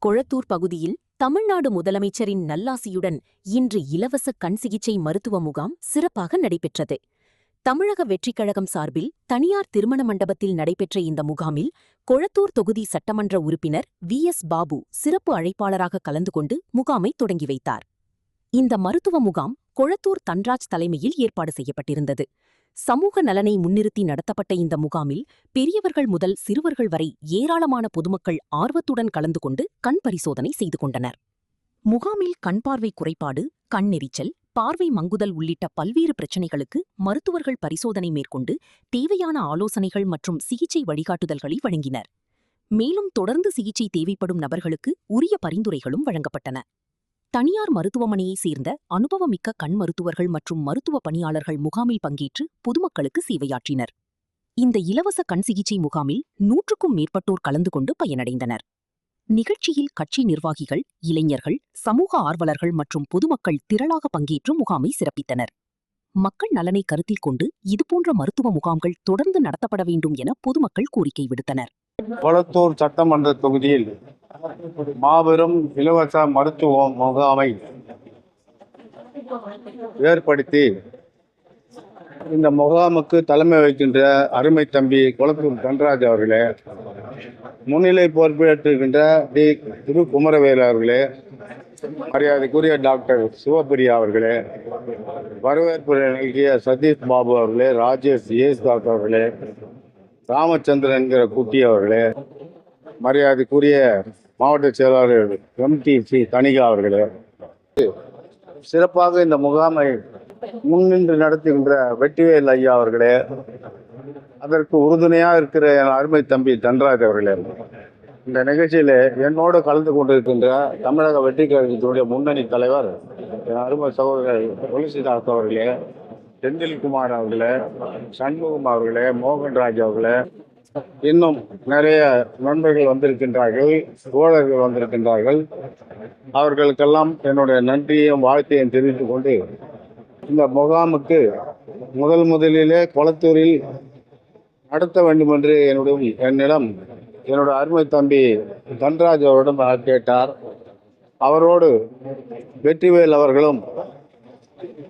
கொளத்தூர் பகுதியில் தமிழ்நாடு முதலமைச்சரின் நல்லாசியுடன் இன்று இலவச கண் சிகிச்சை மருத்துவ முகாம் சிறப்பாக நடைபெற்றது. தமிழக வெற்றிக் கழகம் சார்பில் தனியார் திருமண மண்டபத்தில் நடைபெற்ற இந்த முகாமில் கொளத்தூர் தொகுதி சட்டமன்ற உறுப்பினர் VS பாபு சிறப்பு அழைப்பாளராக கலந்து கொண்டு முகாமை தொடங்கி வைத்தார். இந்த மருத்துவ முகாம் கொளத்தூர் தன்ராஜ் தலைமையில் ஏற்பாடு செய்யப்பட்டிருந்தது. சமூக நலனை முன்னிறுத்தி நடத்தப்பட்ட இந்த முகாமில் பெரியவர்கள் முதல் சிறுவர்கள் வரை ஏராளமான பொதுமக்கள் ஆர்வத்துடன் கலந்து கொண்டு கண் பரிசோதனை செய்து கொண்டனர். முகாமில் கண் பார்வை குறைபாடு, கண்ணெரிச்சல், பார்வை மங்குதல் உள்ளிட்ட பல்வேறு பிரச்சினைகளுக்கு மருத்துவர்கள் பரிசோதனை மேற்கொண்டு தேவையான ஆலோசனைகள் மற்றும் சிகிச்சை வழிகாட்டுதல்களை வழங்கினர். மேலும் தொடர்ந்து சிகிச்சை தேவைப்படும் நபர்களுக்கு உரிய பரிந்துரைகளும் வழங்கப்பட்டன. தனியார் மருத்துவமனையைச் சேர்ந்த அனுபவமிக்க கண் மருத்துவர்கள் மற்றும் மருத்துவ பணியாளர்கள் முகாமில் பங்கேற்று பொதுமக்களுக்கு சேவையாற்றினர். இந்த இலவச கண் சிகிச்சை முகாமில் 100க்கும் மேற்பட்டோர் கலந்து கொண்டு பயனடைந்தனர். நிகழ்ச்சியில் கட்சி நிர்வாகிகள், இளைஞர்கள், சமூக ஆர்வலர்கள் மற்றும் பொதுமக்கள் திரளாக பங்கேற்று முகாமை சிறப்பித்தனர். மக்கள் நலனை கருத்தில் கொண்டு இதுபோன்ற மருத்துவ முகாம்கள் தொடர்ந்து நடத்தப்பட வேண்டும் என பொதுமக்கள் கோரிக்கை விடுத்தனர். கொளத்தூர் சட்டமன்ற தொகுதியில் மாபெரும் இலவச மருத்துவ முகாமை ஏற்படுத்தி இந்த முகாமுக்கு தலைமை வைக்கின்ற அருமை தம்பி கொளத்தூர் தன்ராஜ் அவர்களே, முன்னிலை பொறுப்பேற்றுகின்ற டி. திரு குமரவேலு அவர்களே, மரியாதைக்குரிய டாக்டர் சிவபிரியா அவர்களே, வரவேற்பு நல்கிய சதீஷ் பாபு அவர்களே, ராஜேஷ் டாக்டர் அவர்களே, ராமச்சந்திரன் என்கிற குட்டி அவர்களே, மரியாதைக்குரிய மாவட்ட செயலாளர் MTC தணிகா அவர்களே, சிறப்பாக இந்த முகாமை முன்னின்று நடத்துகின்ற வெற்றிவேல் ஐயா அவர்களே, அதற்கு உறுதுணையாக இருக்கிற என் அருமை தம்பி தன்ராஜ் அவர்களே, இந்த நிகழ்ச்சியில் என்னோடு கலந்து கொண்டிருக்கின்ற தமிழக வெற்றிக் கழகத்தினுடைய முன்னணி தலைவர் என் அருமை சகோதரர் துளசிதாஸ் அவர்களே, செந்தில்குமார் அவர்களே, சண்முகம் அவர்களே, மோகன்ராஜ் அவர்களே, இன்னும் நிறைய நண்பர்கள் வந்திருக்கின்றார்கள், தோழர்கள் வந்திருக்கின்றார்கள். அவர்களுக்கெல்லாம் என்னுடைய நன்றியையும் வாழ்த்தையும் தெரிவித்துக் கொண்டு இந்த முகாமுக்கு முதலிலே கொளத்தூரில் நடத்த வேண்டும் என்று என்னிடம் என்னுடைய அருமை தம்பி தன்ராஜ் அவரிடம் கேட்டார். அவரோடு வெற்றிவேல் அவர்களும்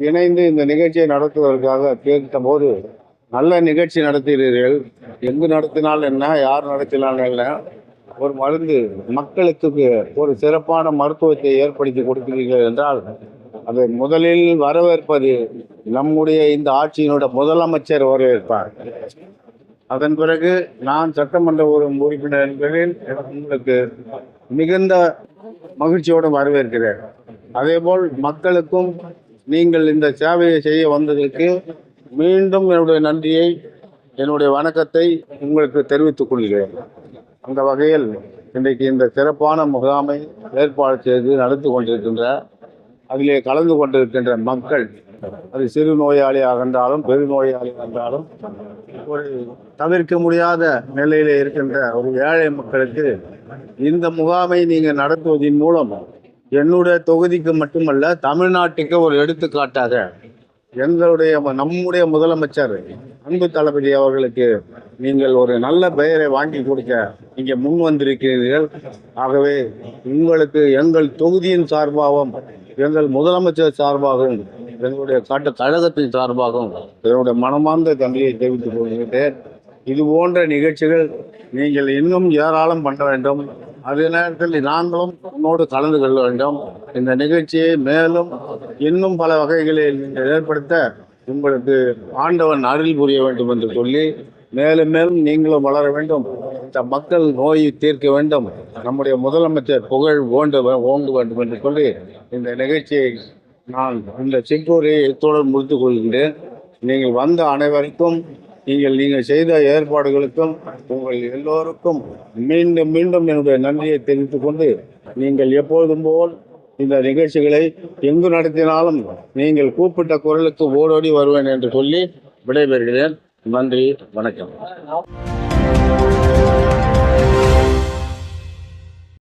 இணைந்து இந்த நிகழ்ச்சியை நடத்துவதற்காக கேட்டபோது, நல்ல நிகழ்ச்சி நடத்துகிறீர்கள், எங்கு நடத்தினாலும் என்ன, யார் நடத்தினாலும் என்ன, ஒரு மருந்து மக்களுக்கு ஒரு சிறப்பான மருத்துவத்தை ஏற்படுத்தி கொடுக்கிறீர்கள் என்றால் அதை முதலில் வரவேற்பது நம்முடைய இந்த ஆட்சியினுடைய முதலமைச்சர் வரவேற்பார். அதன் பிறகு நான் சட்டமன்ற உறுப்பினர் என்பதில் உங்களுக்கு மிகுந்த மகிழ்ச்சியோடு வரவேற்கிறேன். அதேபோல் மக்களுக்கும் நீங்கள் இந்த சேவையை செய்ய வந்ததற்கு மீண்டும் என்னுடைய நன்றியை, என்னுடைய வணக்கத்தை உங்களுக்கு தெரிவித்துக் கொள்கிறேன். அந்த வகையில் இன்றைக்கு இந்த சிறப்பான முகாமை ஏற்பாடு செய்து நடத்தி கொண்டிருக்கின்ற, அதிலே கலந்து கொண்டிருக்கின்ற மக்கள், அது சிறு நோயாளியாக இருந்தாலும் பெருநோயாளியாக இருந்தாலும், ஒரு தவிர்க்க முடியாத நிலையிலே இருக்கின்ற ஒரு ஏழை மக்களுக்கு இந்த முகாமை நீங்கள் நடத்துவதன் மூலம் என்னுடைய தொகுதிக்கு மட்டுமல்ல, தமிழ்நாட்டுக்கு ஒரு எடுத்துக்காட்டாக நம்முடைய முதலமைச்சர் அன்பு தளபதி அவர்களுக்கு நீங்கள் ஒரு நல்ல பெயரை வாங்கி கொடுக்க இங்கே முன் வந்திருக்கிறீர்கள். ஆகவே உங்களுக்கு எங்கள் தொகுதியின் சார்பாகவும், எங்கள் முதலமைச்சர் சார்பாகவும், எங்களுடைய கழகத்தின் சார்பாகவும் என்னுடைய மனமார்ந்த நன்றியை தெரிவித்துக் கொள்கிறேன். இது போன்ற நிகழ்ச்சிகள் நீங்கள் இன்னும் ஏராளம் பண்ண வேண்டும். அதே நேரத்தில் நாங்களும் உன்னோடு கலந்து கொள்ள வேண்டும். இந்த நிகழ்ச்சியை மேலும் இன்னும் பல வகைகளில் நீங்கள் ஏற்படுத்த உங்களுக்கு ஆண்டவன் அருள் புரிய வேண்டும் என்று சொல்லி, மேலும் மேலும் நீங்களும் வளர வேண்டும், இந்த மக்கள் நோயை தீர்க்க வேண்டும், நம்முடைய முதலமைச்சர் புகழ் ஓங்க வேண்டும் என்று சொல்லி இந்த நிகழ்ச்சியை நான் இந்த சிற்றூரை இத்துடன் முடித்துக் கொள்கின்றேன். நீங்கள் வந்த அனைவருக்கும், நீங்கள் செய்த ஏற்பாடுகளுக்கும் உங்கள் எல்லோருக்கும் மீண்டும் மீண்டும் என்னுடைய நன்றியை தெரிவித்துக் கொண்டு, நீங்கள் எப்போதும் போல் இந்த நிகழ்ச்சிகளை எங்கு நடத்தினாலும் நீங்கள் கூப்பிட்ட குரலுக்கு ஓடோடி வருவேன் என்று சொல்லி விடைபெறுகிறேன். நன்றி, வணக்கம்.